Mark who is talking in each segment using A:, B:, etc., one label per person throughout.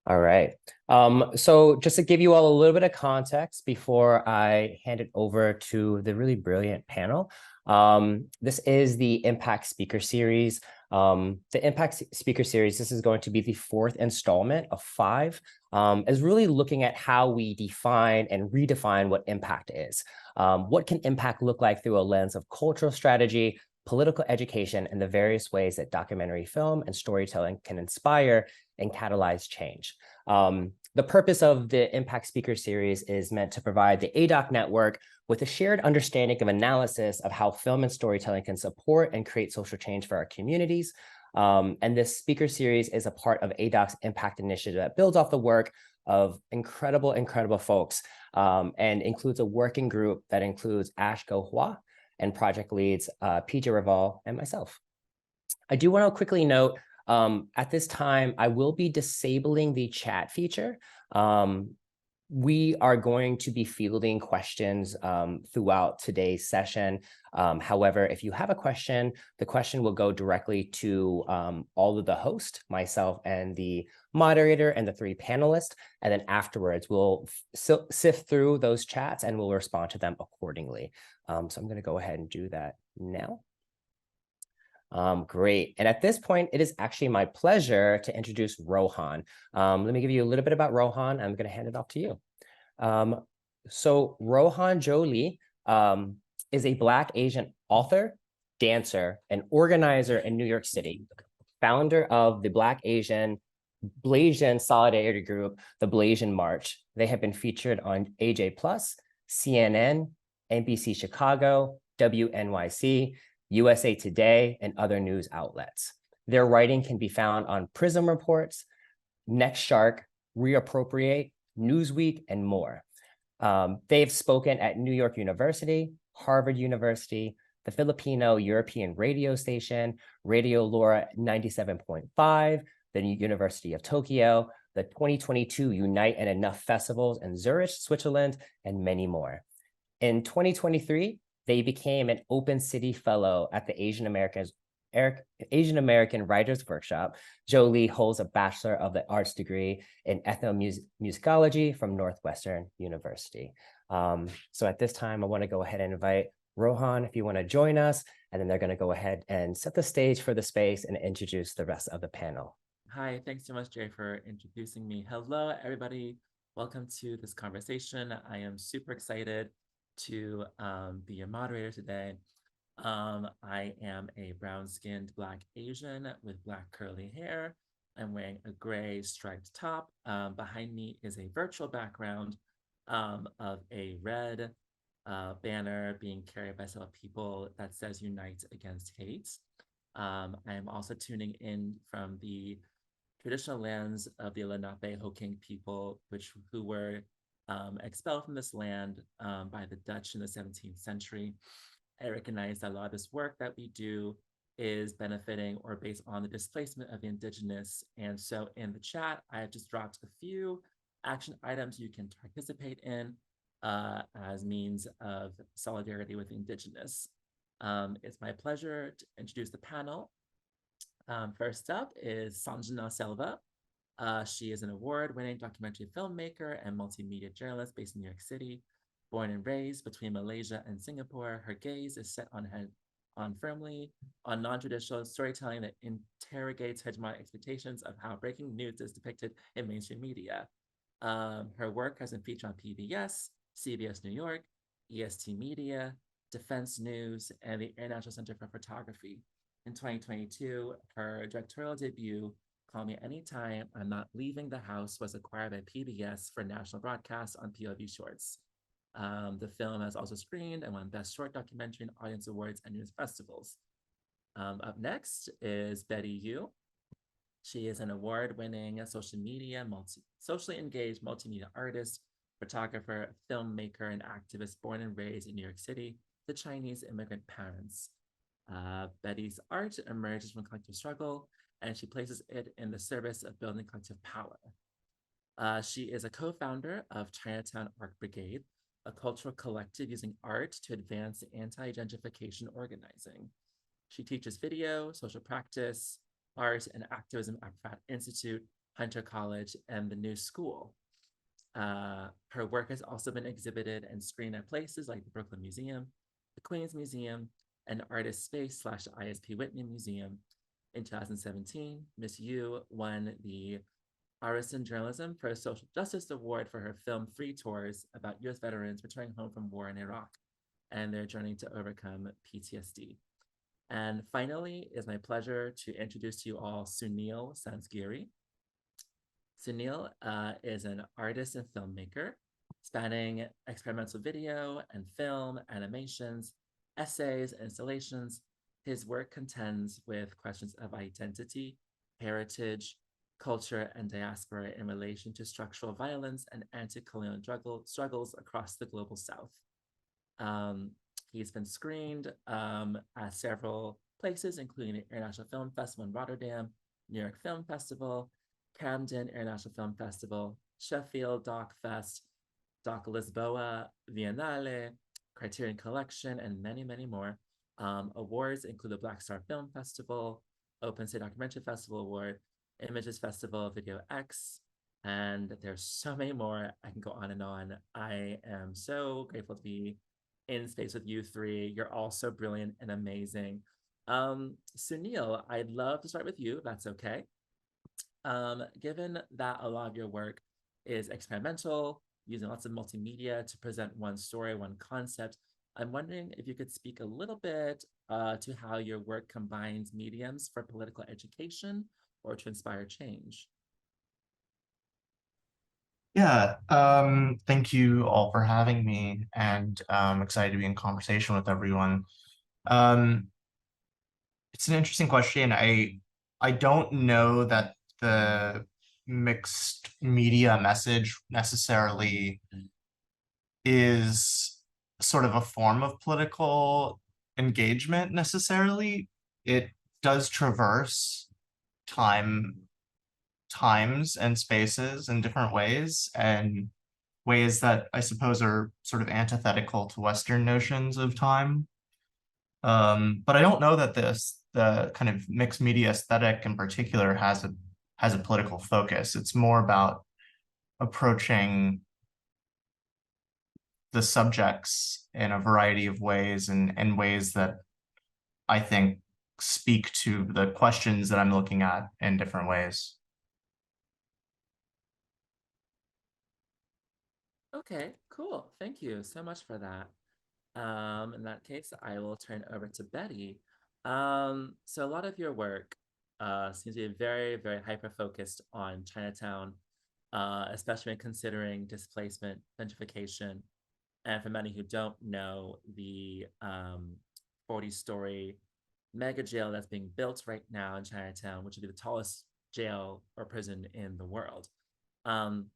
A: All right. So just to give you all a little bit of context before I hand it over to the really brilliant panel, this is the Impact Speaker Series. The Impact Speaker Series, this is going to be the fourth installment of five, is really looking at how we define and redefine what impact is. What can impact look like through a lens of cultural strategy, political education, and the various ways that documentary film and storytelling can inspire and catalyze change. The purpose of the Impact Speaker Series is meant to provide the ADOC network with a shared understanding of analysis of how film and storytelling can support and create social change for our communities. And this speaker series is a part of ADOC's Impact Initiative that builds off the work of incredible folks, and includes a working group that includes Ash Go Hua and project leads PJ Raval and myself. I do want to quickly note, at this time, I will be disabling the chat feature. We are going to be fielding questions throughout today's session. However, if you have a question, the question will go directly to all of the hosts, myself and the moderator and the three panelists. And then afterwards, we'll sift through those chats and we'll respond to them accordingly. So I'm going to go ahead and do that now. Great. And at this point, it is actually my pleasure to introduce Rohan. Let me give you a little bit about Rohan. I'm going to hand it off to you. So Rohan Zhou-Lee is a Black Asian author, dancer, and organizer in New York City, founder of the Black Asian Blasian solidarity group, the Blasian March. They have been featured on AJ+, CNN, NBC Chicago, WNYC, USA Today, and other news outlets. Their writing can be found on Prism Reports, Next Shark, Reappropriate, Newsweek, and more. They've spoken at New York University, Harvard University, the Filipino European radio station, Radio Laura 97.5, the University of Tokyo, the 2022 Unite and Enough festivals in Zurich, Switzerland, and many more. In 2023, they became an Open City Fellow at the Asian American Writers Workshop. Zhou-Lee holds a Bachelor of the Arts degree in ethnomusicology from Northwestern University. So at this time, I want to go ahead and invite Rohan, if you want to join us, and then they're going to go ahead and set the stage for the space and introduce the rest of the panel.
B: Hi, thanks so much, Jay, for introducing me. Hello, everybody. Welcome to this conversation. I am super excited to be your moderator today. I am a brown-skinned Black Asian with Black curly hair. I'm wearing a gray striped top. Behind me is a virtual background of a red banner being carried by several people that says Unite Against Hate. I am also tuning in from the traditional lands of the Lenape-Hoking people, who were expelled from this land by the Dutch in the 17th century. I recognize that a lot of this work that we do is benefiting or based on the displacement of the indigenous. And so in the chat, I have just dropped a few action items you can participate in as means of solidarity with the indigenous. It's my pleasure to introduce the panel. First up is Sanjna Selva. She is an award-winning documentary filmmaker and multimedia journalist based in New York City. Born and raised between Malaysia and Singapore, her gaze is set firmly on non-traditional storytelling that interrogates hegemonic expectations of how breaking news is depicted in mainstream media. Her work has been featured on PBS, CBS New York, EST Media, Defense News, and the International Center for Photography. In 2022, her directorial debut, Call Me Anytime, I'm Not Leaving the House, was acquired by PBS for national broadcast on POV Shorts. The film has also screened and won Best Short Documentary and Audience Awards and news festivals. Up next is Betty Yu. She is an award-winning socially engaged multimedia artist, photographer, filmmaker, and activist born and raised in New York City to Chinese immigrant parents. Betty's art emerges from collective struggle, and she places it in the service of building collective power. She is a co-founder of Chinatown Art Brigade, a cultural collective using art to advance anti-gentrification organizing. She teaches video, social practice, art, and activism at Pratt Institute, Hunter College, and the New School. Her work has also been exhibited and screened at places like the Brooklyn Museum, the Queens Museum, and Artist Space / ISP Whitney Museum. In 2017, Miss Yu won the Artist in Journalism for a Social Justice Award for her film Free Tours about US veterans returning home from war in Iraq and their journey to overcome PTSD. And finally, it's my pleasure to introduce to you all Suneil Sanzgiri. Suneil is an artist and filmmaker spanning experimental video and film, animations, essays, installations. His work contends with questions of identity, heritage, culture, and diaspora in relation to structural violence and anti-colonial struggles across the global South. He's been screened at several places, including the International Film Festival in Rotterdam, New York Film Festival, Camden International Film Festival, Sheffield Doc Fest, Doc Lisboa Biennale, Criterion Collection, and many, many more. Awards include the Black Star Film Festival, Open State Documentary Festival Award, Images Festival, Video X, and there's so many more. I can go on and on. I am so grateful to be in space with you three. You're all so brilliant and amazing. Suneil, I'd love to start with you, if that's okay. Given that a lot of your work is experimental, using lots of multimedia to present one story, one concept, I'm wondering if you could speak a little bit to how your work combines mediums for political education or to inspire change.
C: Yeah, thank you all for having me, and I'm excited to be in conversation with everyone. It's an interesting question. I don't know that the mixed media message necessarily is sort of a form of political engagement necessarily. It does traverse times and spaces in different ways, and ways that I suppose are sort of antithetical to Western notions of time. But I don't know that the kind of mixed media aesthetic in particular has a political focus. It's more about approaching the subjects in a variety of ways, and ways that I think speak to the questions that I'm looking at in different ways.
B: Okay, cool. Thank you so much for that. In that case, I will turn over to Betty. So a lot of your work seems to be very, very hyper-focused on Chinatown, especially when considering displacement, gentrification, and for many who don't know, the 40-story mega jail that's being built right now in Chinatown, which would be the tallest jail or prison in the world. I'm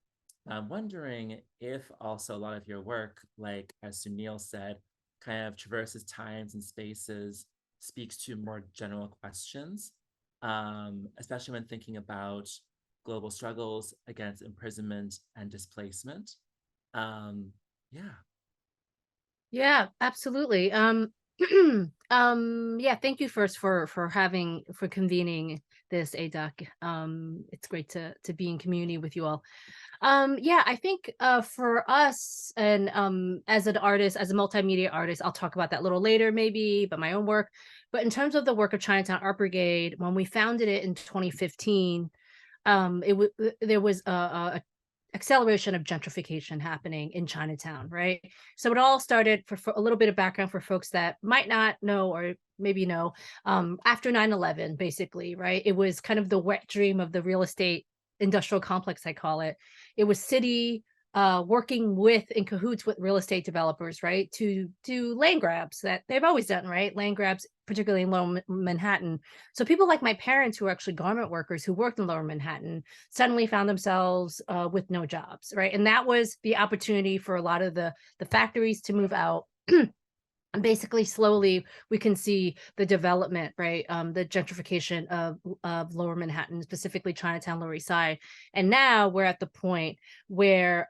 B: wondering if also a lot of your work, like as Suneil said, kind of traverses times and spaces, speaks to more general questions, especially when thinking about global struggles against imprisonment and displacement. Yeah.
D: Yeah, absolutely. Yeah, thank you first for convening this ADOC. It's great to be in community with you all. Yeah, I think for us, and as an artist, as a multimedia artist, I'll talk about that a little later maybe, but my own work. But in terms of the work of Chinatown Art Brigade, when we founded it in 2015, there was a acceleration of gentrification happening in Chinatown, right? So it all started, for a little bit of background for folks that might not know or maybe know, after 9/11, basically, right? It was kind of the wet dream of the real estate industrial complex, I call it. It was city working with, in cahoots with, real estate developers, right, to do land grabs that they've always done, right? Land grabs, particularly in Lower Manhattan. So people like my parents, who are actually garment workers who worked in Lower Manhattan, suddenly found themselves with no jobs, right? And that was the opportunity for a lot of the factories to move out. And basically, slowly, we can see the development, right? The gentrification of Lower Manhattan, specifically Chinatown, Lower East Side. And now we're at the point where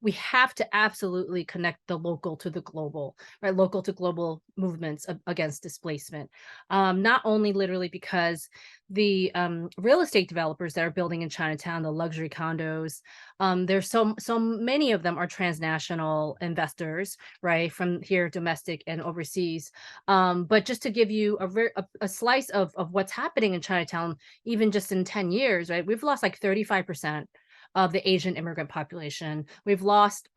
D: we have to absolutely connect the local to the global, right? Local to global movements against displacement. Not only literally because the real estate developers that are building in Chinatown, the luxury condos, there's so many of them are transnational investors, right, from here, domestic and overseas. But just to give you a slice of what's happening in Chinatown, even just in 10 years, right, we've lost like 35% of the Asian immigrant population. We've lost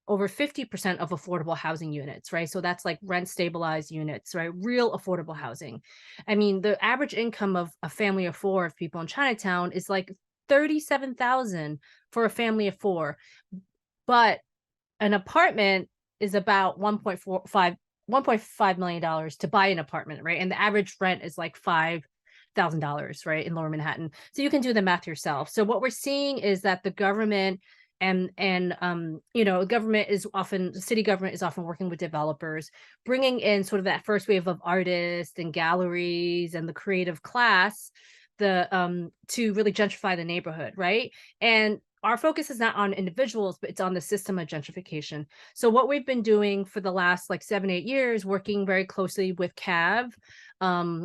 D: over 50% of affordable housing units, right? So that's like rent stabilized units, right? Real affordable housing. I mean, the average income of a family of four of people in Chinatown is like 37,000 for a family of four. But an apartment is about $1.5 million to buy an apartment, right? And the average rent is like $5,000, right, in Lower Manhattan. So you can do the math yourself. So what we're seeing is that the government government is often, the city government is often working with developers, bringing in sort of that first wave of artists and galleries and the creative class, to really gentrify the neighborhood, right? And our focus is not on individuals, but it's on the system of gentrification. So what we've been doing for the last like 7-8 years, working very closely with CAAAV,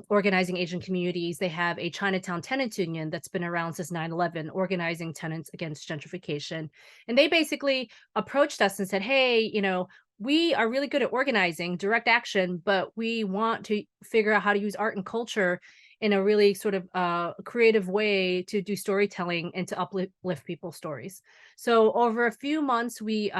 D: organizing Asian communities. They have a Chinatown tenants union that's been around since 9/11, organizing tenants against gentrification. And they basically approached us and said, hey, we are really good at organizing direct action, but we want to figure out how to use art and culture in a really sort of creative way to do storytelling and to uplift people's stories. So over a few months, we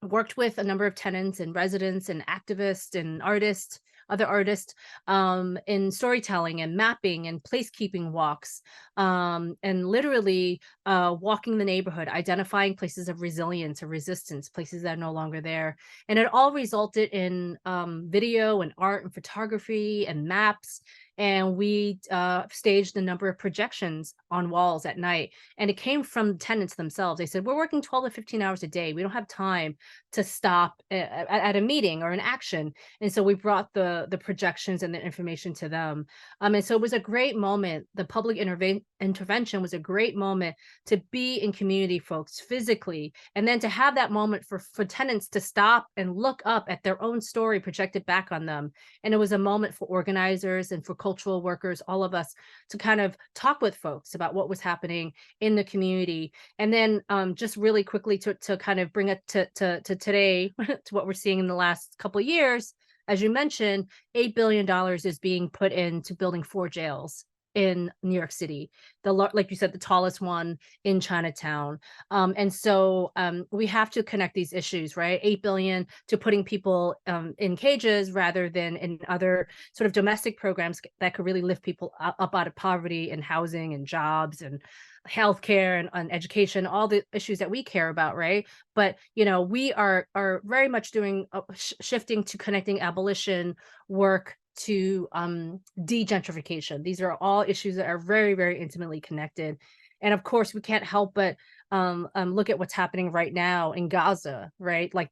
D: worked with a number of tenants and residents and activists and artists, other artists, in storytelling and mapping and placekeeping walks, and literally walking the neighborhood, identifying places of resilience or resistance, places that are no longer there. And it all resulted in video and art and photography and maps. And we staged a number of projections on walls at night. And it came from tenants themselves. They said, we're working 12 to 15 hours a day. We don't have time to stop at a meeting or an action. And so we brought the projections and the information to them. And so it was a great moment. The public intervention was a great moment to be in community, folks, physically. And then to have that moment for tenants to stop and look up at their own story projected back on them. And it was a moment for organizers and for cultural workers, all of us, to kind of talk with folks about what was happening in the community. And then just really quickly to kind of bring it to today, to what we're seeing in the last couple of years, as you mentioned, $8 billion is being put into building 4 jails in New York City, like you said, the tallest one in Chinatown. And so we have to connect these issues, right? 8 billion to putting people in cages rather than in other sort of domestic programs that could really lift people up out of poverty and housing and jobs and healthcare and education, all the issues that we care about, right? But we are very much doing shifting to connecting abolition work to degentrification. These are all issues that are very, very intimately connected. And of course, we can't help but look at what's happening right now in Gaza, right? Like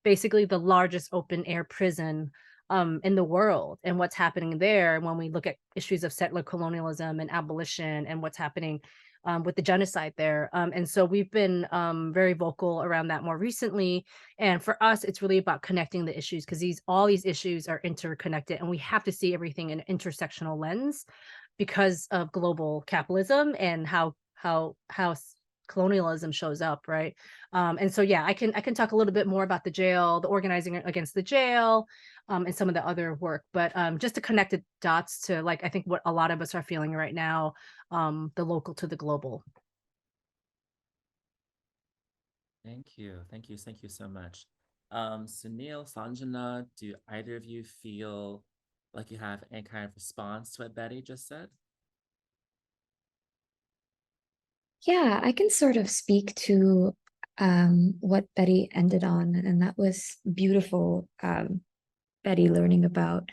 D: basically the largest open air prison in the world, and what's happening there when we look at issues of settler colonialism and abolition and what's happening with the genocide there. And so we've been very vocal around that more recently. And for us, it's really about connecting the issues, because all these issues are interconnected, and we have to see everything in an intersectional lens because of global capitalism and how colonialism shows up, right? And so yeah, I can talk a little bit more about the jail, the organizing against the jail, and some of the other work, but just to connect the dots to, like, I think what a lot of us are feeling right now, the local to the global.
B: Thank you so much. Suneil, Sanjna, do either of you feel like you have any kind of response to what Betty just said?
E: Yeah, I can sort of speak to what Betty ended on, and that was beautiful. Betty, learning about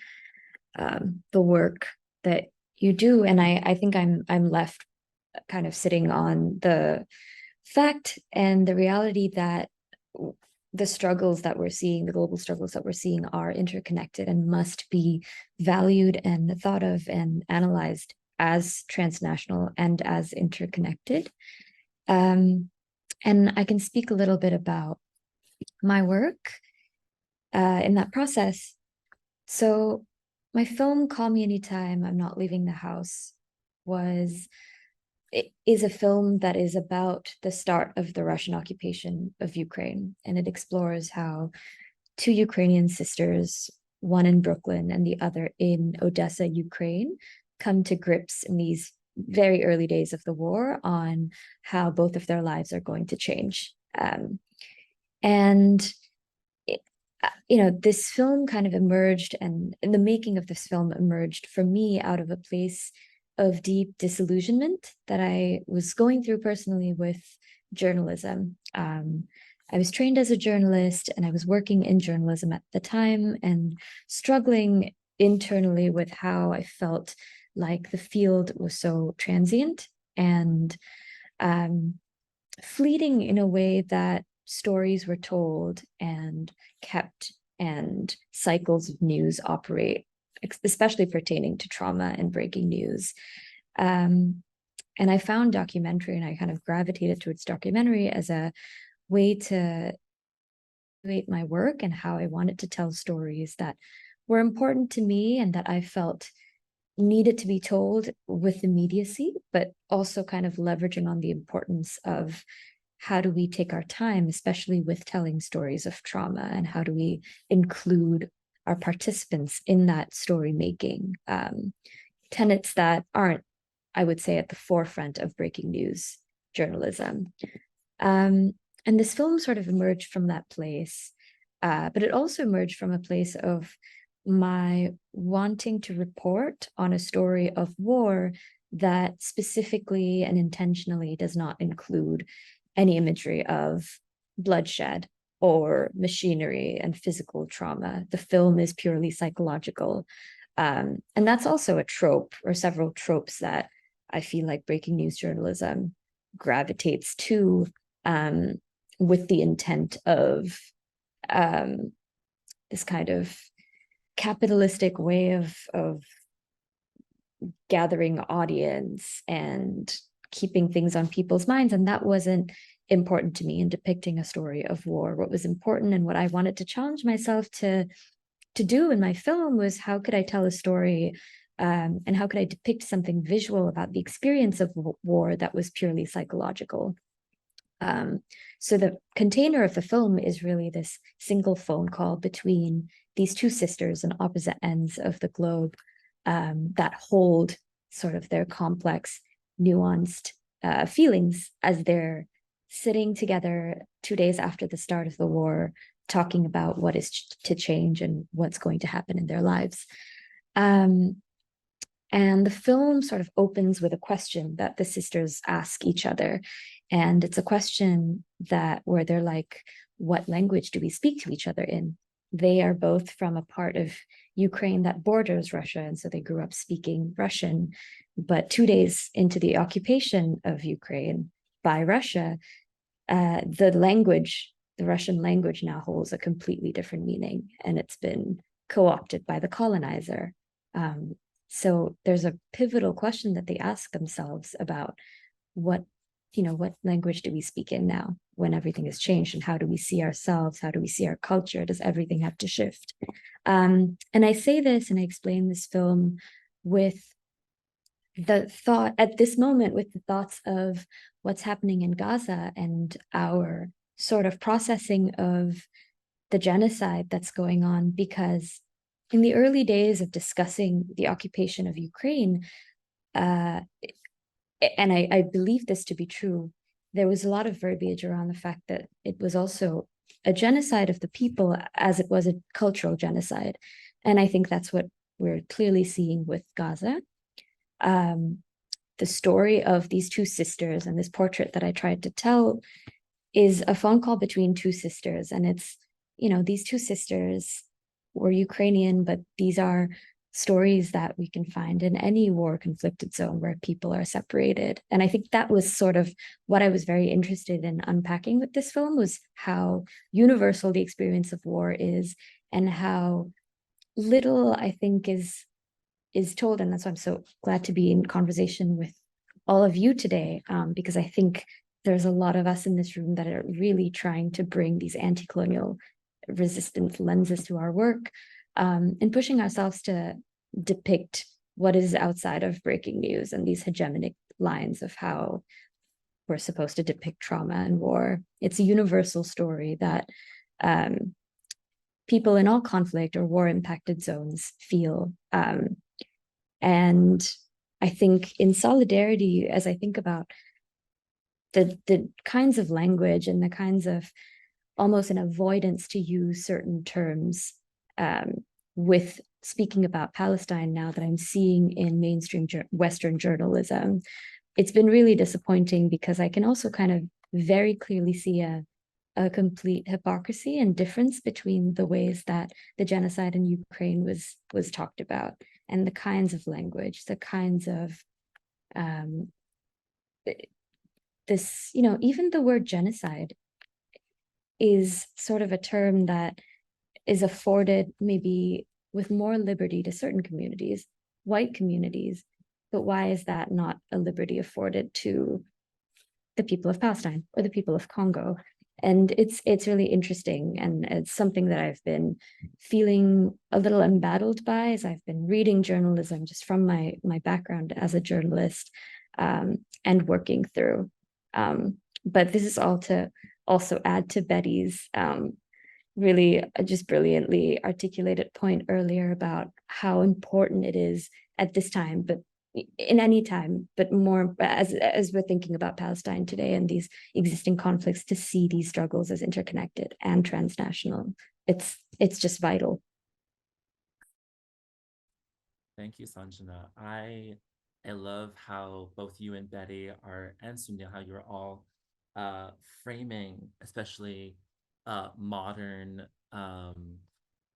E: the work that you do, and I think I'm left kind of sitting on the fact and the reality that the struggles that we're seeing, the global struggles that we're seeing, are interconnected and must be valued and thought of and analyzed as transnational and as interconnected. And I can speak a little bit about my work in that process. So my film, Call Me Anytime, I'm Not Leaving the House, it is a film that is about the start of the Russian occupation of Ukraine. And it explores how two Ukrainian sisters, one in Brooklyn and the other in Odessa, Ukraine, come to grips in these very early days of the war on how both of their lives are going to change. And this film kind of emerged, and in the making of this film emerged for me out of a place of deep disillusionment that I was going through personally with journalism. I was trained as a journalist and I was working in journalism at the time and struggling internally with how I felt like the field was so transient and fleeting in a way that stories were told and kept and cycles of news operate, especially pertaining to trauma and breaking news. And I found documentary, and I kind of gravitated towards documentary as a way to create my work and how I wanted to tell stories that were important to me and that I felt needed to be told with immediacy, but also kind of leveraging on the importance of how do we take our time, especially with telling stories of trauma, and how do we include our participants in that story making, tenets that aren't, I would say, at the forefront of breaking news journalism. And this film sort of emerged from that place, but it also emerged from a place of my wanting to report on a story of war that specifically and intentionally does not include any imagery of bloodshed or machinery and physical trauma. The film is purely psychological. And that's also a trope, or several tropes, that I feel like breaking news journalism gravitates to, with the intent of this kind of capitalistic way of gathering audience and keeping things on people's minds. And that wasn't important to me in depicting a story of war. What was important and what I wanted to challenge myself to do in my film was, how could I tell a story, and how could I depict something visual about the experience of war that was purely psychological? So the container of the film is really this single phone call between these two sisters on opposite ends of the globe, that hold sort of their complex, nuanced feelings as they're sitting together 2 days after the start of the war, talking about what is to change and what's going to happen in their lives. And the film sort of opens with a question that the sisters ask each other. And it's a question where they're like, what language do we speak to each other in? They are both from a part of Ukraine that borders Russia, and so they grew up speaking Russian. But 2 days into the occupation of Ukraine by Russia, the Russian language now holds a completely different meaning, and it's been co-opted by the colonizer. So there's a pivotal question that they ask themselves about what language do we speak in now when everything has changed, and how do we see ourselves? How do we see our culture? Does everything have to shift? And I say this and I explain this film with the thought at this moment, with the thoughts of what's happening in Gaza and our sort of processing of the genocide that's going on, because in the early days of discussing the occupation of Ukraine, and I believe this to be true, there was a lot of verbiage around the fact that it was also a genocide of the people as it was a cultural genocide. And I think that's what we're clearly seeing with Gaza. The story of these two sisters and this portrait that I tried to tell is a phone call between two sisters. And it's, these two sisters were Ukrainian, but these are stories that we can find in any war conflicted zone where people are separated. And I think that was sort of what I was very interested in unpacking with this film, was how universal the experience of war is and how little, I think, is told. And that's why I'm so glad to be in conversation with all of you today, because I think there's a lot of us in this room that are really trying to bring these anti-colonial resistant lenses to our work. and pushing ourselves to depict what is outside of breaking news and these hegemonic lines of how we're supposed to depict trauma and war. It's a universal story that people in all conflict or war-impacted zones feel. And I think in solidarity, as I think about the kinds of language and the kinds of almost an avoidance to use certain terms with speaking about Palestine now that I'm seeing in mainstream Western journalism, it's been really disappointing because I can also kind of very clearly see a complete hypocrisy and difference between the ways that the genocide in Ukraine was talked about and the kinds of language, the kinds of this, you know, even the word genocide is sort of a term that is afforded maybe with more liberty to certain communities, white communities, but why is that not a liberty afforded to the people of Palestine or the people of Congo? And it's really interesting, and it's something that I've been feeling a little embattled by as I've been reading journalism just from my background as a journalist and working through. But this is all to also add to Betty's really just brilliantly articulated point earlier about how important it is at this time, but in any time, but more as we're thinking about Palestine today and these existing conflicts, to see these struggles as interconnected and transnational. It's just vital.
B: Thank you, Sanjna. I love how both you and Betty are, and Suneil, how you're all framing, especially modern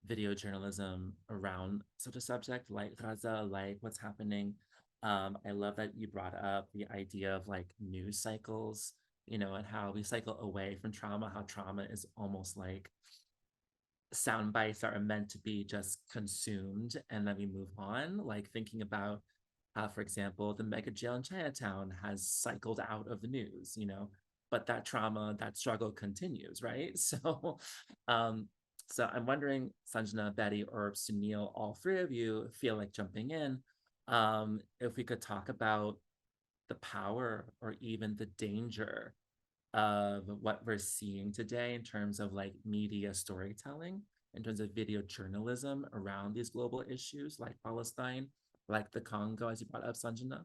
B: video journalism around such a subject like Gaza, like what's happening. I love that you brought up the idea of like news cycles, you know, and how we cycle away from trauma, how trauma is almost like sound bites that are meant to be just consumed and then we move on. Like thinking about how, for example, the mega jail in Chinatown has cycled out of the news, you know, but that trauma, that struggle continues, right? So so I'm wondering, Sanjna, Betty, or Suneil, all three of you feel like jumping in, if we could talk about the power or even the danger of what we're seeing today in terms of like media storytelling, in terms of video journalism around these global issues like Palestine, like the Congo, as you brought up, Sanjna.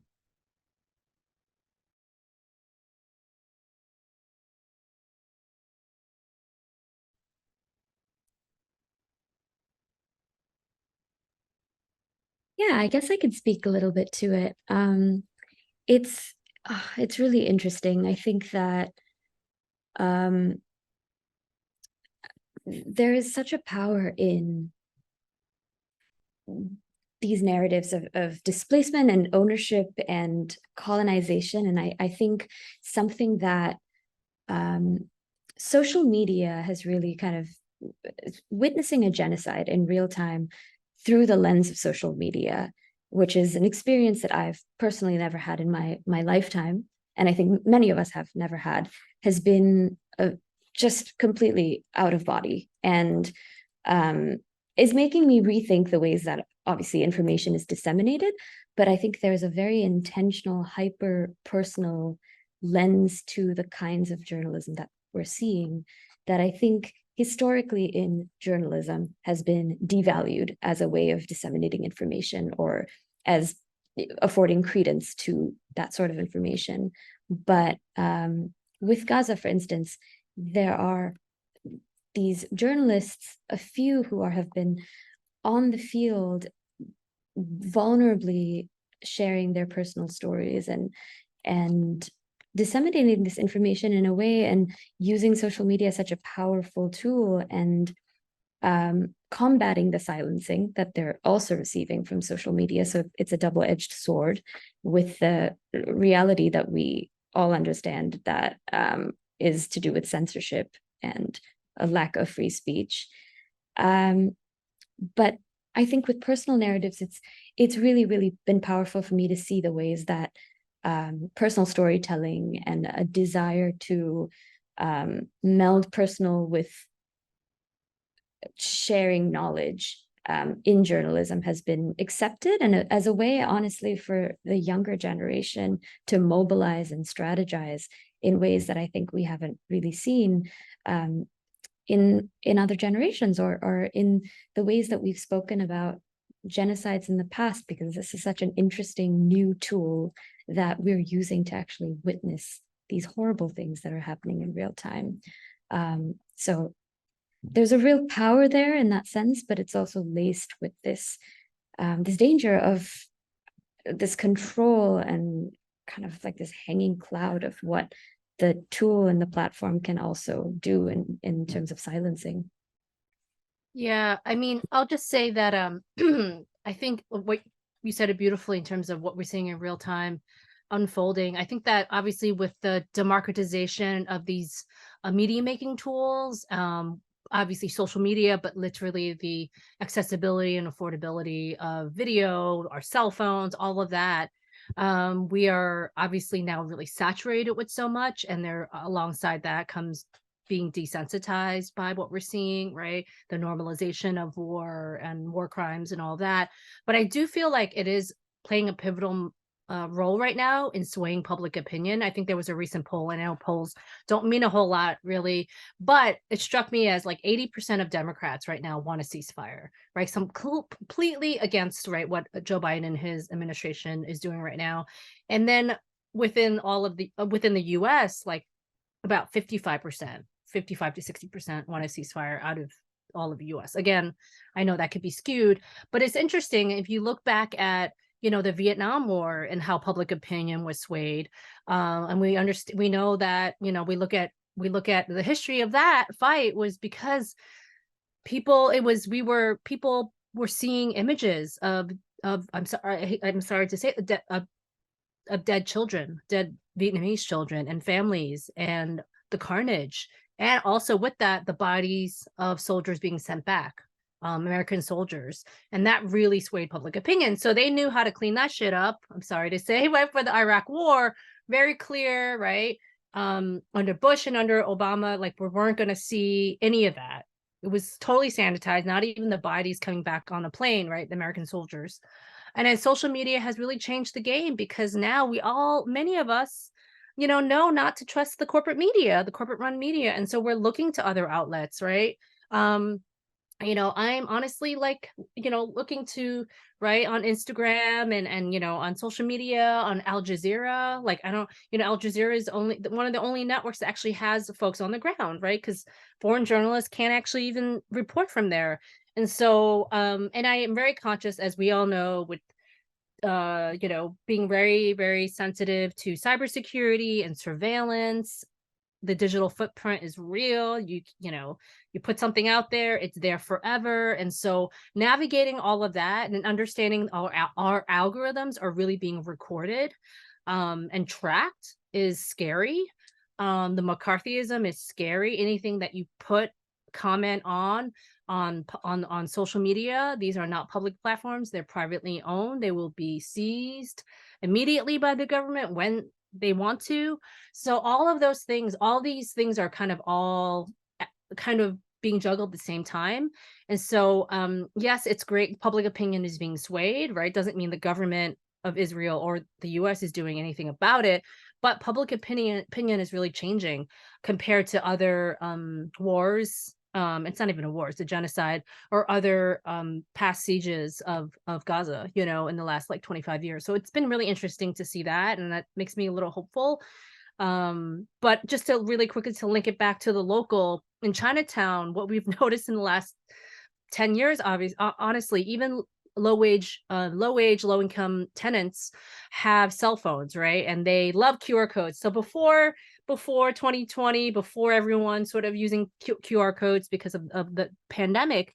E: Yeah, I guess I could speak a little bit to it. It's really interesting. I think that there is such a power in these narratives of displacement and ownership and colonization. And I think something that social media has really kind of witnessing a genocide in real time through the lens of social media, which is an experience that I've personally never had in my lifetime, and I think many of us have never had, has been just completely out of body, and is making me rethink the ways that obviously information is disseminated. But I think there's a very intentional, hyper personal lens to the kinds of journalism that we're seeing that I think historically in journalism has been devalued as a way of disseminating information or as affording credence to that sort of information. But with Gaza, for instance, there are these journalists, a few who have been on the field vulnerably sharing their personal stories and disseminating this information in a way and using social media as such a powerful tool and combating the silencing that they're also receiving from social media. So it's a double-edged sword with the reality that we all understand that is to do with censorship and a lack of free speech. But I think with personal narratives, it's really, really been powerful for me to see the ways that personal storytelling and a desire to meld personal with sharing knowledge in journalism has been accepted, and as a way, honestly, for the younger generation to mobilize and strategize in ways that I think we haven't really seen in other generations, or in the ways that we've spoken about genocides in the past, because this is such an interesting new tool that we're using to actually witness these horrible things that are happening in real time. So there's a real power there in that sense, but it's also laced with this this danger of this control and kind of like this hanging cloud of what the tool and the platform can also do in terms of silencing.
D: Yeah, I mean, I'll just say that I think what you said it beautifully in terms of what we're seeing in real time unfolding. I think that obviously with the democratization of these media making tools, obviously social media, but literally the accessibility and affordability of video, our cell phones, all of that. We are obviously now really saturated with so much, and there alongside that comes being desensitized by what we're seeing, right? The normalization of war and war crimes and all that. But I do feel like it is playing a pivotal role right now in swaying public opinion. I think there was a recent poll, and I know polls don't mean a whole lot really, but it struck me as like 80% of Democrats right now want a ceasefire, right? Some completely against, right, what Joe Biden and his administration is doing right now. And then within all of the, within the US, like about 55%, 55 to 60% want a ceasefire out of all of the US. Again, I know that could be skewed, but it's interesting if you look back at, you know, the Vietnam War and how public opinion was swayed. And we understand, we know that, you know, we look at the history of that fight was because people were seeing images of I'm sorry to say, of dead children, dead Vietnamese children and families, and the carnage. And also with that, the bodies of soldiers being sent back, American soldiers. And that really swayed public opinion. So they knew how to clean that shit up. I'm sorry to say, right, for the Iraq war, very clear, right? Under Bush and under Obama, like we weren't going to see any of that. It was totally sanitized, not even the bodies coming back on the plane, right? The American soldiers. And then social media has really changed the game, because now many of us, you know not to trust the corporate media, the corporate run media. And so we're looking to other outlets, right? You know, I'm honestly like, you know, looking to, right, on Instagram and, you know, on social media, on Al Jazeera. Like, I don't, you know, Al Jazeera is only one of the only networks that actually has folks on the ground, right? Because foreign journalists can't actually even report from there. And so, and I am very conscious, as we all know, with you know, being very, very sensitive to cybersecurity and surveillance. The digital footprint is real. You know, you put something out there, it's there forever. And so navigating all of that and understanding our algorithms are really being recorded and tracked is scary. The McCarthyism is scary. Anything that you comment on social media, these are not public platforms, they're privately owned. They will be seized immediately by the government when they want to. So all of those things, all these things are kind of all kind of being juggled at the same time. And so yes, it's great public opinion is being swayed, right? Doesn't mean the government of Israel or the US is doing anything about it, but public opinion is really changing compared to other wars. It's not even a war, it's a genocide, or other past sieges of Gaza, you know, in the last like 25 years. So it's been really interesting to see that, and that makes me a little hopeful. But just to really quickly to link it back to the local in Chinatown, what we've noticed in the last 10 years, obviously, honestly, even low income tenants have cell phones, right? And they love QR codes. So before 2020, before everyone sort of using QR codes because of the pandemic,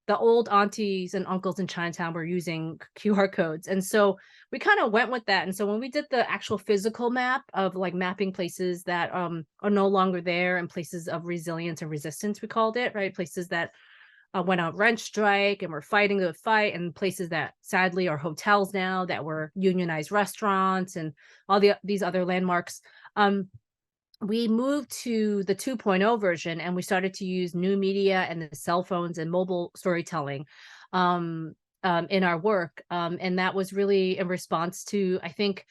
D: the old aunties and uncles in Chinatown were using QR codes. And so we kind of went with that. And so when we did the actual physical map of like mapping places that are no longer there, and places of resilience and resistance, we called it, right? Places that went on rent strike and were fighting the fight, and places that sadly are hotels now that were unionized restaurants and all these other landmarks. We moved to the 2.0 version, and we started to use new media and the cell phones and mobile storytelling. in our work. And that was really in response to, I think,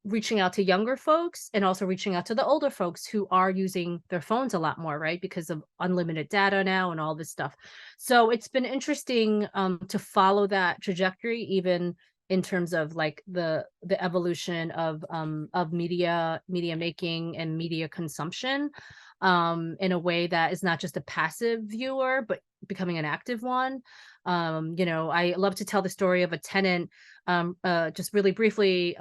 D: reaching out to younger folks and also reaching out to the older folks who are using their phones a lot more, right? Because of unlimited data now and all this stuff. So it's been interesting to follow that trajectory, even in terms of like the evolution of media making and media consumption in a way that is not just a passive viewer, but becoming an active one. You know, I love to tell the story of a tenant. Just really briefly,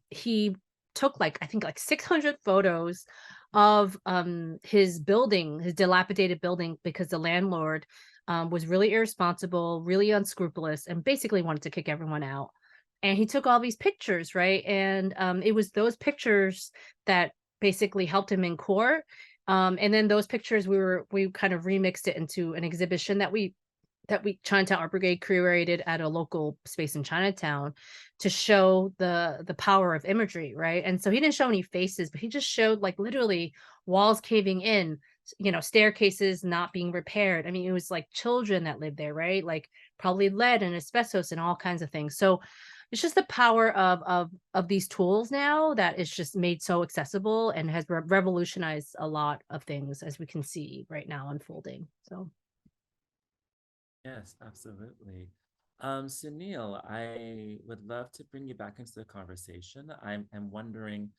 D: he took like, I think like 600 photos of his building, his dilapidated building, because the landlord was really irresponsible, really unscrupulous, and basically wanted to kick everyone out. And he took all these pictures, right? And it was those pictures that basically helped him in court. And then those pictures, we kind of remixed it into an exhibition that we Chinatown Art Brigade curated at a local space in Chinatown to show the power of imagery, right? And so he didn't show any faces, but he just showed like literally walls caving in, you know, staircases not being repaired. I mean, it was like children that lived there, right? Like probably lead and asbestos and all kinds of things. So it's just the power of these tools now that is just made so accessible and has revolutionized a lot of things, as we can see right now unfolding. So
B: Yes, absolutely. Suneil, I would love to bring you back into the conversation. I'm wondering,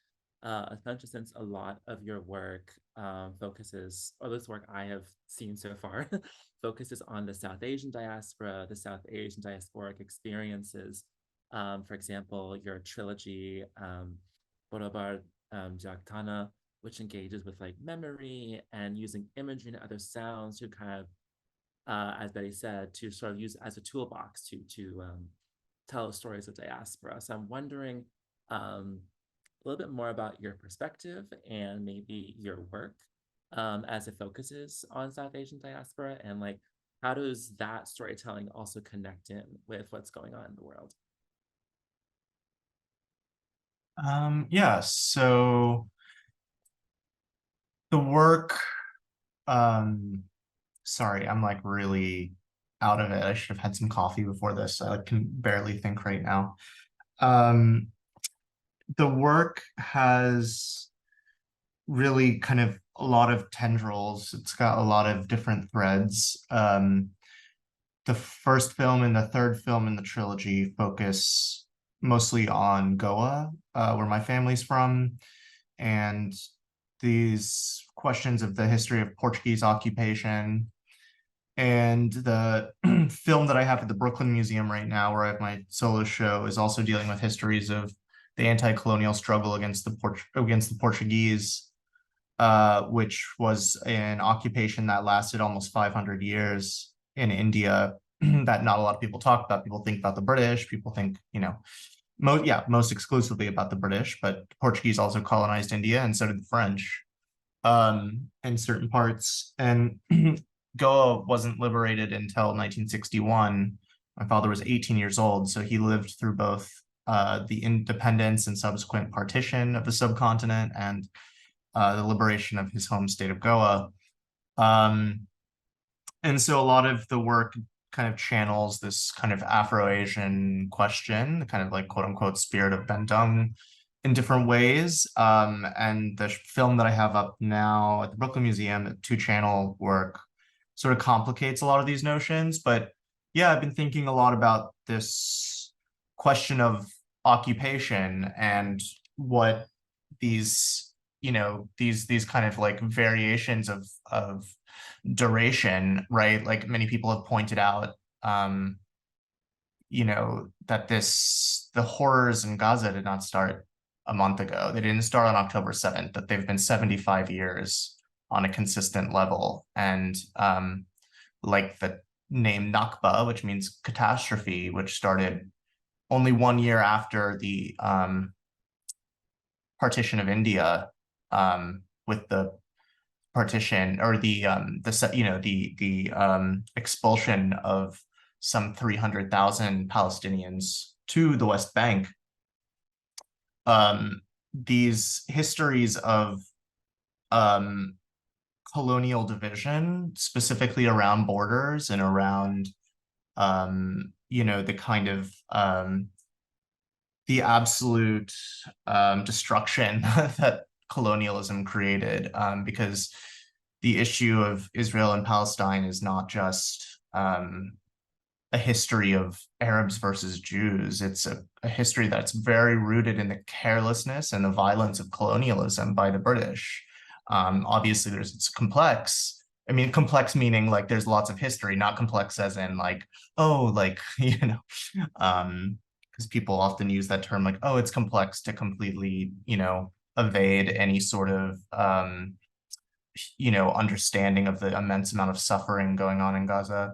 B: especially since a lot of your work focuses, or this work I have seen so far, focuses on the South Asian diaspora, the South Asian diasporic experiences. For example, your trilogy, Borobar Jagtana, which engages with like memory and using imagery and other sounds to kind of as Betty said, to sort of use as a toolbox to tell stories of diaspora. So I'm wondering a little bit more about your perspective and maybe your work as it focuses on South Asian diaspora, and like how does that storytelling also connect in with what's going on in the world?
C: Yeah, so the work, sorry, I'm like really out of it. I should have had some coffee before this. I can barely think right now. The work has really kind of a lot of tendrils. It's got a lot of different threads. The first film and the third film in the trilogy focus mostly on Goa, where my family's from, and these questions of the history of Portuguese occupation. And the film that I have at the Brooklyn Museum right now, where I have my solo show, is also dealing with histories of the anti-colonial struggle against the Portuguese, which was an occupation that lasted almost 500 years in India that not a lot of people talk about. People think about the British, people think, you know, most exclusively about the British, but the Portuguese also colonized India, and so did the French in certain parts. And Goa wasn't liberated until 1961. My father was 18 years old, so he lived through both the independence and subsequent partition of the subcontinent and the liberation of his home state of Goa. And so a lot of the work kind of channels this kind of Afro-Asian question, the kind of like quote unquote spirit of Bandung in different ways. And the film that I have up now at the Brooklyn Museum, the two-channel work, sort of complicates a lot of these notions. But yeah, I've been thinking a lot about this question of occupation and what these, you know, these kind of like variations of duration, right? Like many people have pointed out, you know, that the horrors in Gaza did not start a month ago. They didn't start on October 7th, that they've been 75 years on a consistent level. And like the name Nakba, which means catastrophe, which started only 1 year after the partition of India, with the partition or the expulsion of some 300,000 Palestinians to the West Bank. These histories of colonial division, specifically around borders and around you know, the kind of the absolute destruction that colonialism created, because the issue of Israel and Palestine is not just a history of Arabs versus Jews. It's a history that's very rooted in the carelessness and the violence of colonialism by the British. Obviously, it's complex. I mean, complex meaning like there's lots of history, not complex as in like, oh, like, you know, because people often use that term like, oh, it's complex to completely, you know, evade any sort of, you know, understanding of the immense amount of suffering going on in Gaza.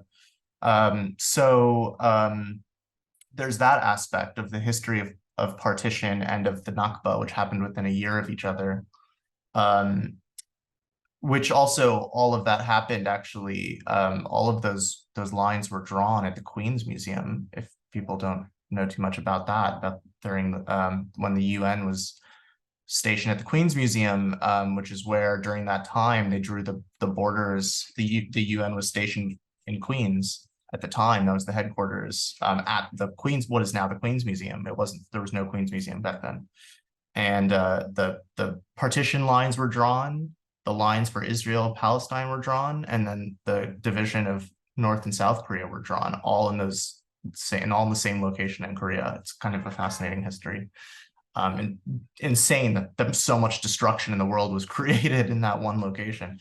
C: There's that aspect of the history of partition and of the Nakba, which happened within a year of each other. Which also, all of that happened actually, all of those lines were drawn at the Queen's Museum, if people don't know too much about that, about during when the UN was stationed at the Queen's Museum, which is where during that time they drew the borders. The UN was stationed in Queens at the time. That was the headquarters at the Queen's, what is now the Queen's Museum. It wasn't, there was no Queen's Museum back then. And the partition lines were drawn, the lines for Israel, Palestine were drawn, and then the division of North and South Korea were drawn, all in those all in the same location in Korea. It's kind of a fascinating history. And insane that so much destruction in the world was created in that one location.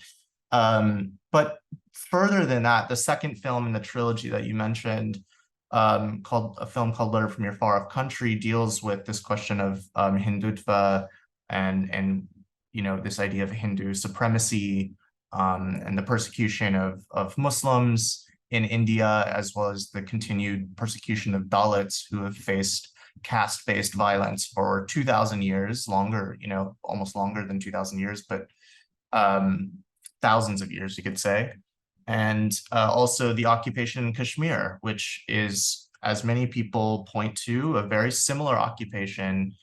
C: But further than that, the second film in the trilogy that you mentioned, called a film called Letter from Your Far Off Country, deals with this question of Hindutva and you know, this idea of Hindu supremacy, and the persecution of Muslims in India, as well as the continued persecution of Dalits who have faced caste-based violence for 2,000 years, longer, you know, almost longer than 2,000 years, but thousands of years, you could say. And also the occupation in Kashmir, which is, as many people point to, a very similar occupation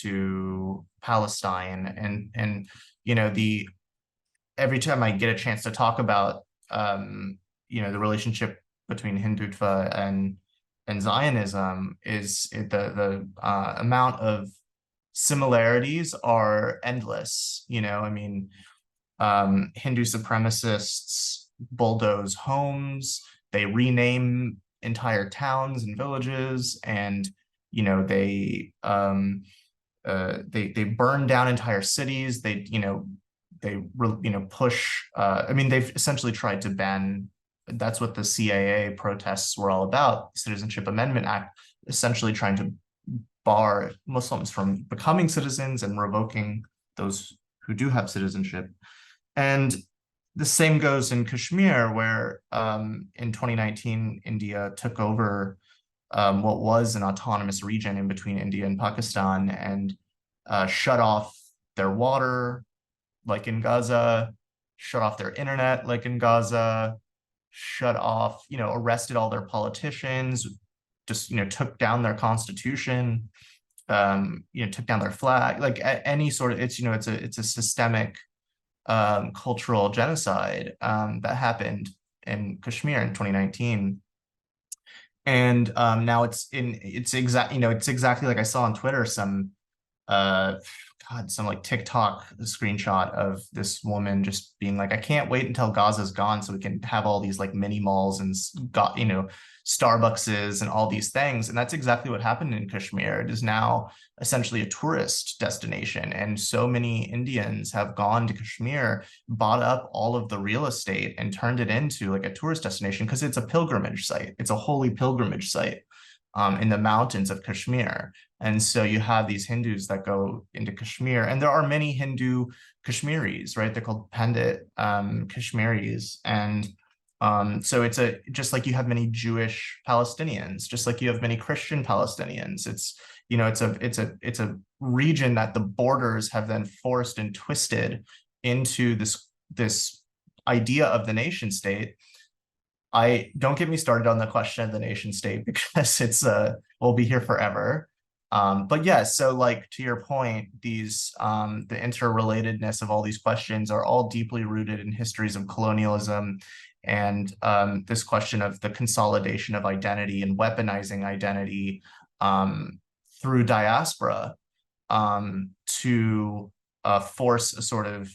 C: to Palestine. And you know, every time I get a chance to talk about you know, the relationship between Hindutva and Zionism, is the amount of similarities are endless. You know, I mean, Hindu supremacists bulldoze homes, they rename entire towns and villages, and you know, they burn down entire cities. They push. I mean, they've essentially tried to ban. That's what the CAA protests were all about. Citizenship Amendment Act, essentially trying to bar Muslims from becoming citizens and revoking those who do have citizenship. And the same goes in Kashmir, where in 2019, India took over what was an autonomous region in between India and Pakistan, and shut off their water, like in Gaza, shut off their internet, like in Gaza, shut off, you know, arrested all their politicians, just, you know, took down their constitution, you know, took down their flag, like any sort of, it's, you know, it's a systemic cultural genocide that happened in Kashmir in 2019. And now it's exactly like I saw on Twitter some like TikTok screenshot of this woman just being like, I can't wait until Gaza's gone so we can have all these like mini malls and you know, Starbuckses and all these things. And that's exactly what happened in Kashmir. It is now essentially a tourist destination, and so many Indians have gone to Kashmir, bought up all of the real estate and turned it into like a tourist destination, because it's a pilgrimage site. It's a holy pilgrimage site in the mountains of Kashmir. And so you have these Hindus that go into Kashmir, and there are many Hindu Kashmiris, right? They're called Pandit Kashmiris. And so it's just like you have many Jewish Palestinians, just like you have many Christian Palestinians. It's, you know, it's a region that the borders have then forced and twisted into this idea of the nation state. Don't get me started on the question of the nation state, because it's we'll be here forever. But yes, yeah, so like to your point, these the interrelatedness of all these questions are all deeply rooted in histories of colonialism And this question of the consolidation of identity and weaponizing identity through diaspora to force a sort of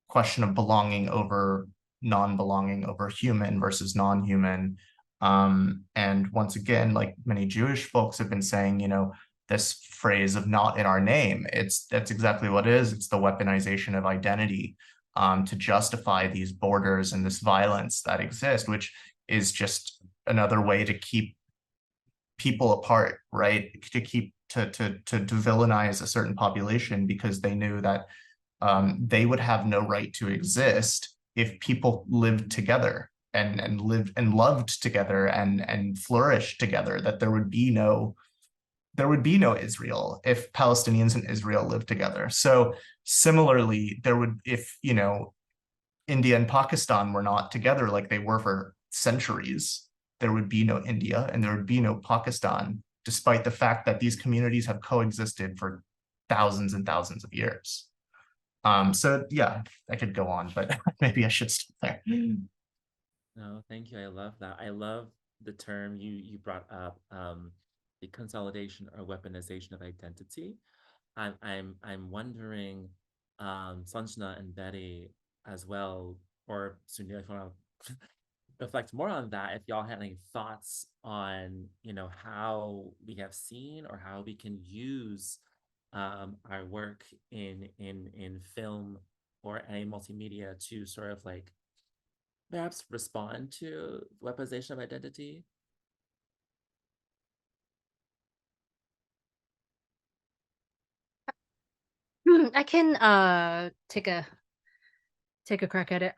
C: question of belonging over non-belonging, over human versus non-human. And once again, like many Jewish folks have been saying, you know, this phrase of "not in our name," that's exactly what it is. It's the weaponization of identity to justify these borders and this violence that exist, which is just another way to keep people apart, right? To keep to villainize a certain population, because they knew that they would have no right to exist if people lived together and lived and loved together and flourished together. That there would be no Israel if Palestinians and Israel lived together. So similarly, there would, if, you know, India and Pakistan were not together like they were for centuries, there would be no India and there would be no Pakistan, despite the fact that these communities have coexisted for thousands and thousands of years. So yeah, I could go on, but maybe I should stop there.
B: No, thank you. I love that. I love the term you brought up, the consolidation or weaponization of identity. I'm wondering, Sanjna and Betty as well, or Suneil, if you want to reflect more on that, if y'all had any thoughts on, you know, how we have seen or how we can use our work in film or any multimedia to sort of like perhaps respond to weaponization of identity.
D: I can take a crack at it.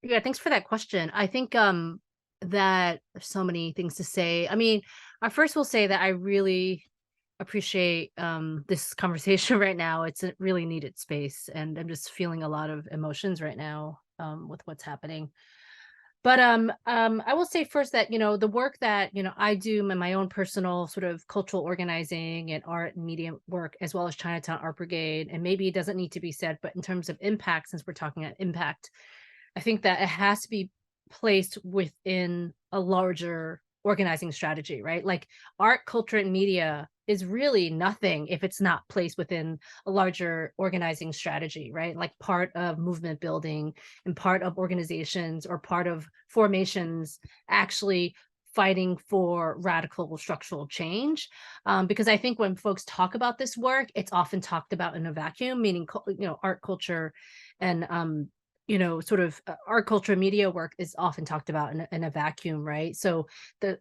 D: Yeah, thanks for that question. I think that there's so many things to say. I mean, I first will say that I really appreciate this conversation right now. It's a really needed space, and I'm just feeling a lot of emotions right now with what's happening. But I will say first that, you know, the work that, you know, I do in my own personal sort of cultural organizing and art and media work, as well as Chinatown Art Brigade, and maybe it doesn't need to be said, but in terms of impact, since we're talking about impact, I think that it has to be placed within a larger organizing strategy, right? Like art, culture, and media is really nothing if it's not placed within a larger organizing strategy, right? Like part of movement building and part of organizations or part of formations actually fighting for radical structural change. Because I think when folks talk about this work, it's often talked about in a vacuum, meaning, you know, art, culture, and you know, sort of art, culture, and media work is often talked about in a vacuum, right? So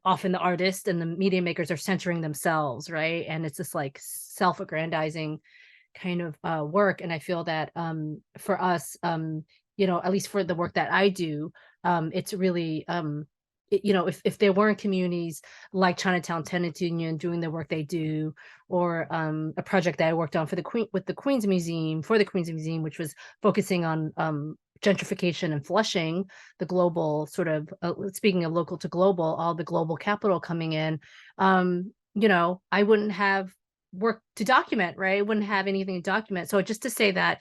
D: often the artists and the media makers are centering themselves, right? And it's this like self-aggrandizing kind of work. And I feel that for us, you know, at least for the work that I do, it's really you know, if there weren't communities like Chinatown Tenants Union doing the work they do, or a project that I worked on for the Queens Museum, which was focusing on gentrification and Flushing, the global sort of speaking of local to global, all the global capital coming in, you know, I wouldn't have work to document, right? I wouldn't have anything to document. So just to say that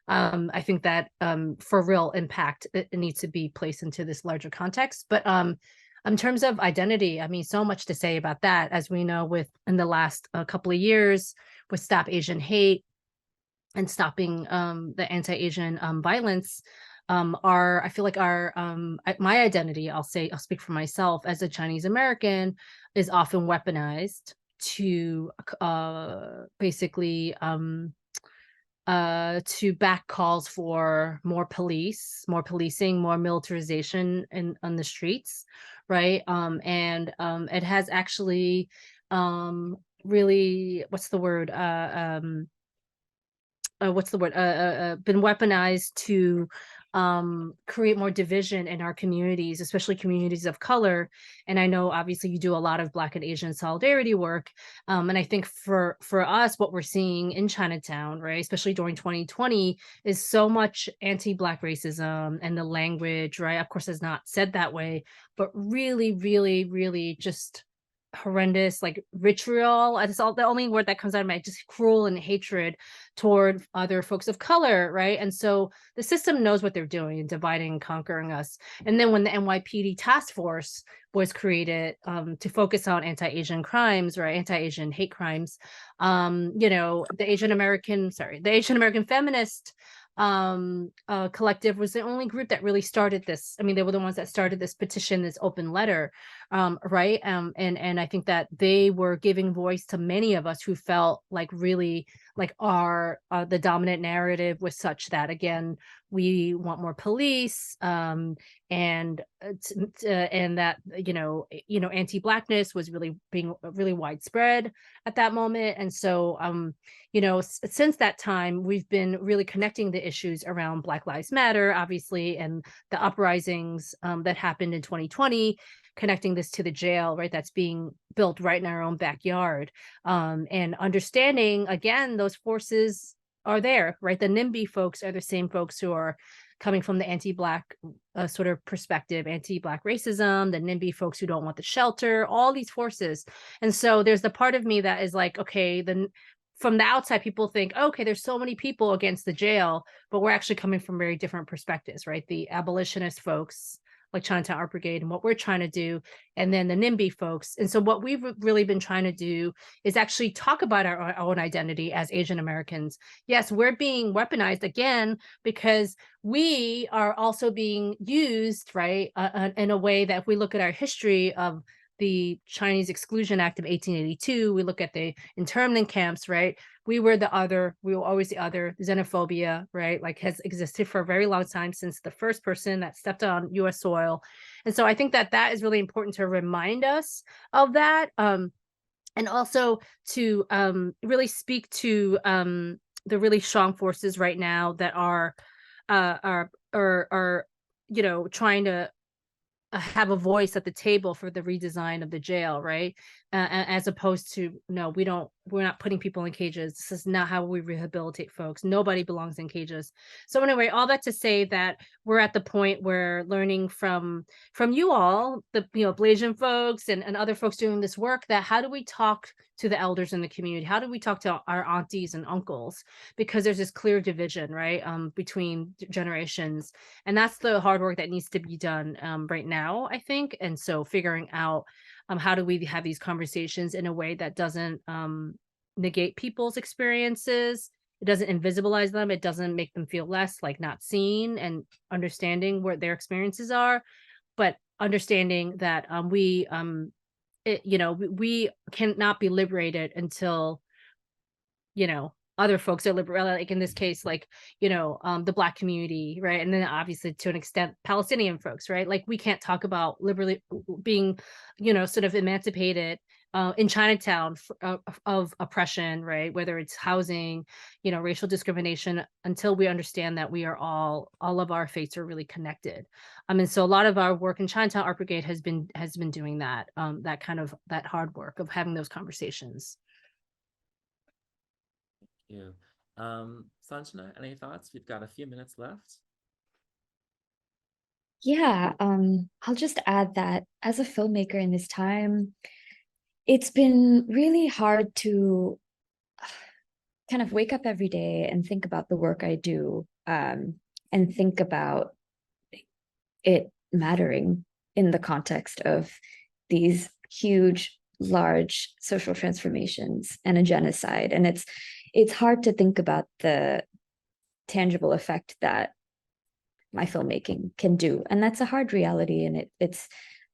D: I think that for real impact, it needs to be placed into this larger context. But in terms of identity, I mean, so much to say about that, as we know, with in the last couple of years with Stop Asian Hate and stopping the anti-Asian violence. I feel like my identity, I'll speak for myself as a Chinese American, is often weaponized to basically to back calls for more police, more policing, more militarization on the streets, right? And it has actually really, what's the word? Been weaponized to create more division in our communities, especially communities of color. And I know obviously you do a lot of Black and Asian solidarity work. And I think for us, what we're seeing in Chinatown, right, especially during 2020, is so much anti-Black racism, and the language, right, of course, is not said that way, but really, really, really just horrendous, like vitriol. That's all the only word that comes out of my head, just cruel and hatred toward other folks of color, right? And so the system knows what they're doing in dividing and conquering us. And then when the NYPD task force was created to focus on anti-Asian crimes, right, anti-Asian hate crimes, you know, the Asian American feminist collective was the only group that really started this. I mean, they were the ones that started this petition, this open letter, right? And I think that they were giving voice to many of us who felt like really like the dominant narrative was such that, again, we want more police, and that anti-Blackness was really being really widespread at that moment. And so since that time, we've been really connecting the issues around Black Lives Matter, obviously, and the uprisings that happened in 2020, connecting this to the jail, right, that's being built right in our own backyard, and understanding, again, those forces are there, right? The NIMBY folks are the same folks who are coming from the anti-Black sort of perspective, anti-Black racism, the NIMBY folks who don't want the shelter, all these forces. And so there's the part of me that is like, okay, from the outside, people think, okay, there's so many people against the jail, but we're actually coming from very different perspectives, right? The abolitionist folks, like Chinatown Art Brigade, and what we're trying to do, and then the NIMBY folks. And so what we've really been trying to do is actually talk about our own identity as Asian Americans. Yes, we're being weaponized again because we are also being used, right, in a way that if we look at our history of the Chinese Exclusion Act of 1882, we look at the internment camps, right? We were the other, we were always the other. Xenophobia, right, like has existed for a very long time, since the first person that stepped on US soil. And so I think that that is really important to remind us of that, and also to really speak to the really strong forces right now that are trying to have a voice at the table for the redesign of the jail, right? As opposed to, no, we're not putting people in cages. This is not how we rehabilitate folks. Nobody belongs in cages. So anyway, all that to say that we're at the point where learning from you all, the Blasian folks and other folks doing this work, that how do we talk to the elders in the community? How do we talk to our aunties and uncles? Because there's this clear division, right, between generations. And that's the hard work that needs to be done right now, I think. And so figuring out how do we have these conversations in a way that doesn't negate people's experiences, it doesn't invisibilize them, it doesn't make them feel less, like not seen, and understanding what their experiences are, but understanding that we cannot be liberated until other folks are liberated, like in this case, like the Black community, right? And then obviously to an extent Palestinian folks, right? Like we can't talk about liberally being sort of emancipated in Chinatown of oppression, right? Whether it's housing, racial discrimination, until we understand that we are all of our fates are really connected. And so a lot of our work in Chinatown Art Brigade has been doing that, that hard work of having those conversations.
B: Thank you. Sanjna, any thoughts? We've got a few minutes left.
E: Yeah, I'll just add that as a filmmaker in this time, it's been really hard to kind of wake up every day and think about the work I do, and think about it mattering in the context of these huge, large social transformations and a genocide. And it's hard to think about the tangible effect that my filmmaking can do. And that's a hard reality. And it's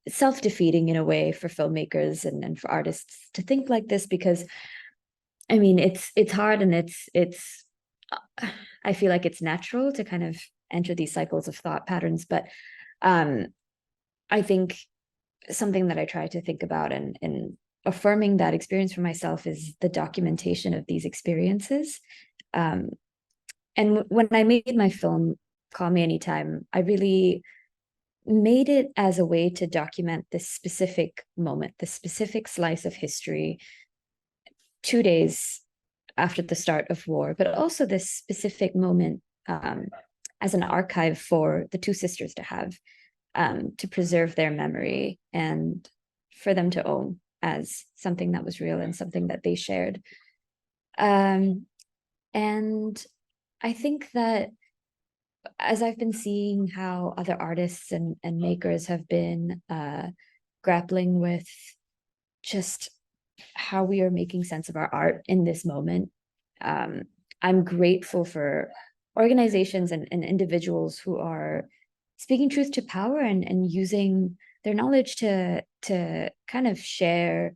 E: self-defeating in a way for filmmakers and for artists to think like this, because I mean, it's hard, and it's I feel like it's natural to kind of enter these cycles of thought patterns. But I think something that I try to think about and affirming that experience for myself is the documentation of these experiences. And when I made my film, Call Me Anytime, I really made it as a way to document this specific moment, this specific slice of history, 2 days after the start of war, but also this specific moment as an archive for the two sisters to have, to preserve their memory and for them to own as something that was real and something that they shared. And I think that as I've been seeing how other artists and makers have been grappling with just how we are making sense of our art in this moment, I'm grateful for organizations and individuals who are speaking truth to power and using their knowledge to kind of share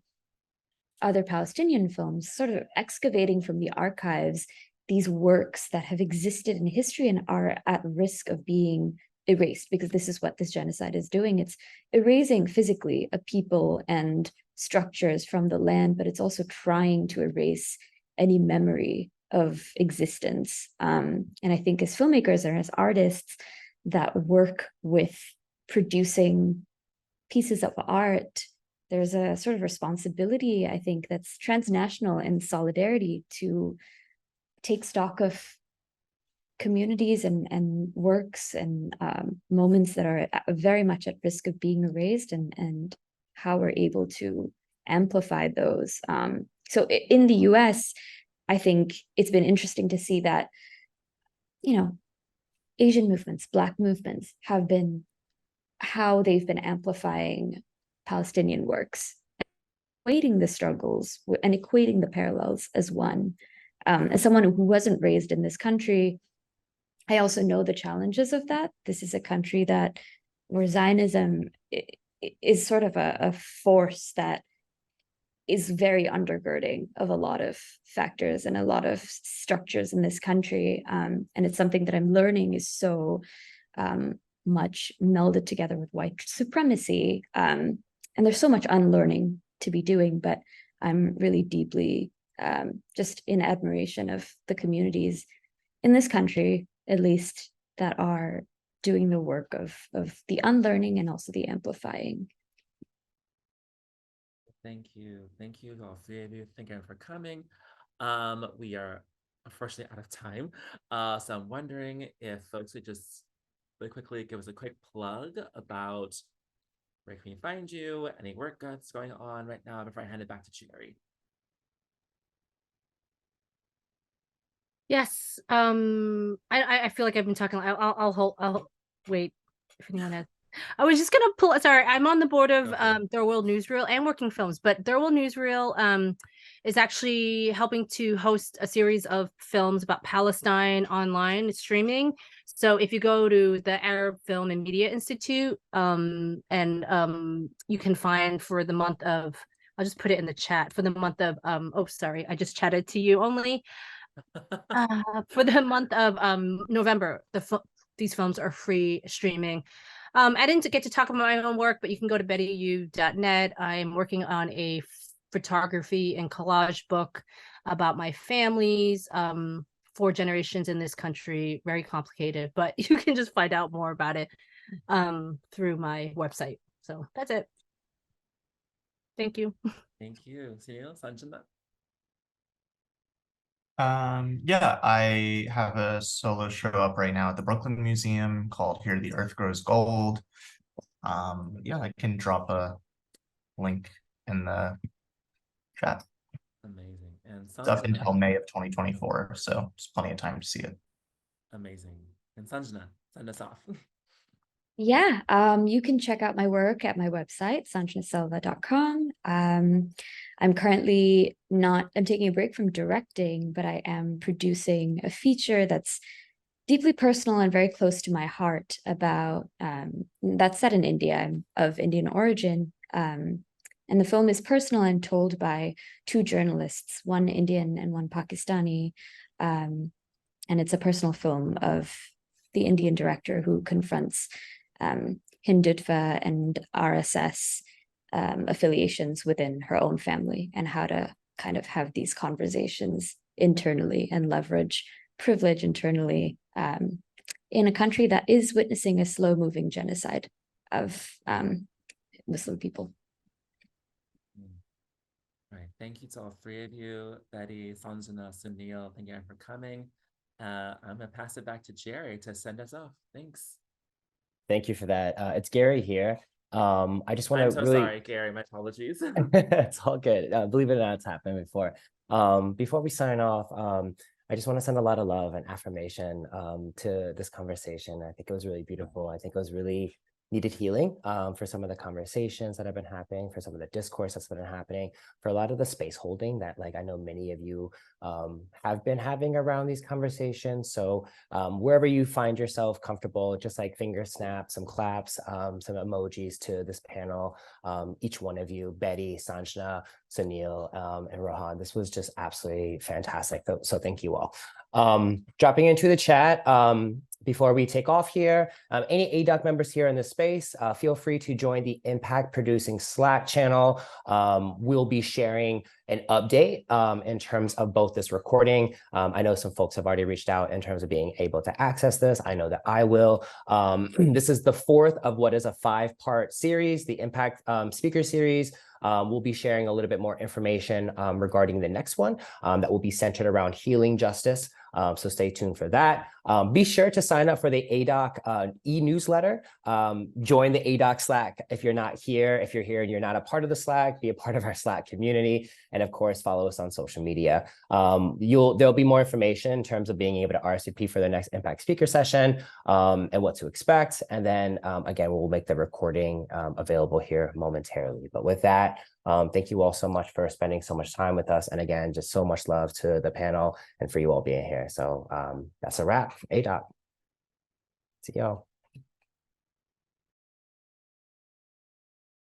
E: other Palestinian films, sort of excavating from the archives these works that have existed in history and are at risk of being erased, because this is what this genocide is doing. It's erasing physically a people and structures from the land, but it's also trying to erase any memory of existence. And I think as filmmakers and as artists that work with producing pieces of art, there's a sort of responsibility, I think, that's transnational in solidarity to take stock of communities and works and moments that are very much at risk of being erased, and how we're able to amplify those. So in the US, I think it's been interesting to see that, you know, Asian movements, Black movements have been, how they've been amplifying Palestinian works, equating the struggles and equating the parallels as one. As someone who wasn't raised in this country, I also know the challenges of that. This is a country that, where Zionism is sort of a force that is very undergirding of a lot of factors and a lot of structures in this country. And it's something that I'm learning is so much melded together with white supremacy. And there's so much unlearning to be doing, but I'm really deeply just in admiration of the communities in this country, at least, that are doing the work of the unlearning and also the amplifying.
B: Thank you. Thank you, all three of you. Thank you for coming. We are unfortunately out of time. So I'm wondering if folks would just really quickly give us a quick plug about where can we find you, any work that's going on right now before I hand it back to Jerry.
D: Yes. I feel like I've been talking. I'll wait if anyone has. I was just gonna pull. Sorry, I'm on the board of Third World Newsreel and Working Films, but Third World Newsreel is actually helping to host a series of films about Palestine online streaming. So if you go to the Arab Film and Media Institute, and you can find for the month of, I'll just put it in the chat, for the month of oh sorry, I just chatted to you only. For the month of November, these films are free streaming. I didn't get to talk about my own work, but you can go to bettyu.net. I'm working on a photography and collage book about my family's 4 generations in this country. Very complicated, but you can just find out more about it through my website. So that's it. Thank you.
B: Thank you. Suneil, Sanjna.
C: Yeah, I have a solo show up right now at the Brooklyn Museum called Here the Earth Grows Gold. Yeah, I can drop a link in the chat.
B: Amazing. And
C: Stuff
B: Sanjna.
C: until May of 2024, so there's plenty of time to see it.
B: Amazing. And Sanjna, send us off.
E: Yeah, you can check out my work at my website, sanjnaselva.com. I'm currently I'm taking a break from directing, but I am producing a feature that's deeply personal and very close to my heart about, that's set in India. I'm of Indian origin. And the film is personal and told by 2 journalists, one Indian and one Pakistani. And it's a personal film of the Indian director who confronts Hindutva and RSS affiliations within her own family, and how to kind of have these conversations internally and leverage privilege internally in a country that is witnessing a slow-moving genocide of Muslim people.
B: All right. Thank you to all 3 of you, Betty, Sanjna, Suneil. Thank you for coming. I'm going to pass it back to Jerry to send us off. Thanks.
A: Thank you for that. It's Gary here. I just want
B: I'm
A: to
B: so
A: really
B: sorry, Gary. My apologies.
A: it's all good. Believe it or not, it's happened before. Before we sign off, I just want to send a lot of love and affirmation to this conversation. I think it was really beautiful. I think it was really needed healing for some of the conversations that have been happening, for some of the discourse that's been happening, for a lot of the space holding that like I know many of you have been having around these conversations. So wherever you find yourself comfortable, just like finger snaps, some claps, some emojis to this panel, each one of you, Betty, Sanjna, Suneil, and Rohan. This was just absolutely fantastic. So thank you all. Dropping into the chat, before we take off here, any ADOC members here in this space, feel free to join the Impact Producing Slack channel. We'll be sharing an update in terms of both this recording. I know some folks have already reached out in terms of being able to access this. I know that I will. This is the fourth of what is a 5-part series, the Impact Speaker Series. We'll be sharing a little bit more information regarding the next one that will be centered around healing justice. So stay tuned for that. Be sure to sign up for the ADOC e-newsletter. Join the ADOC Slack if you're not here. If you're here and you're not a part of the Slack, be a part of our Slack community. And of course, follow us on social media. There'll be more information in terms of being able to RSVP for the next Impact Speaker session and what to expect. And then again, we'll make the recording available here momentarily. But with that, thank you all so much for spending so much time with us. And again, just so much love to the panel and for you all being here. So that's a wrap. ADOC. See y'all.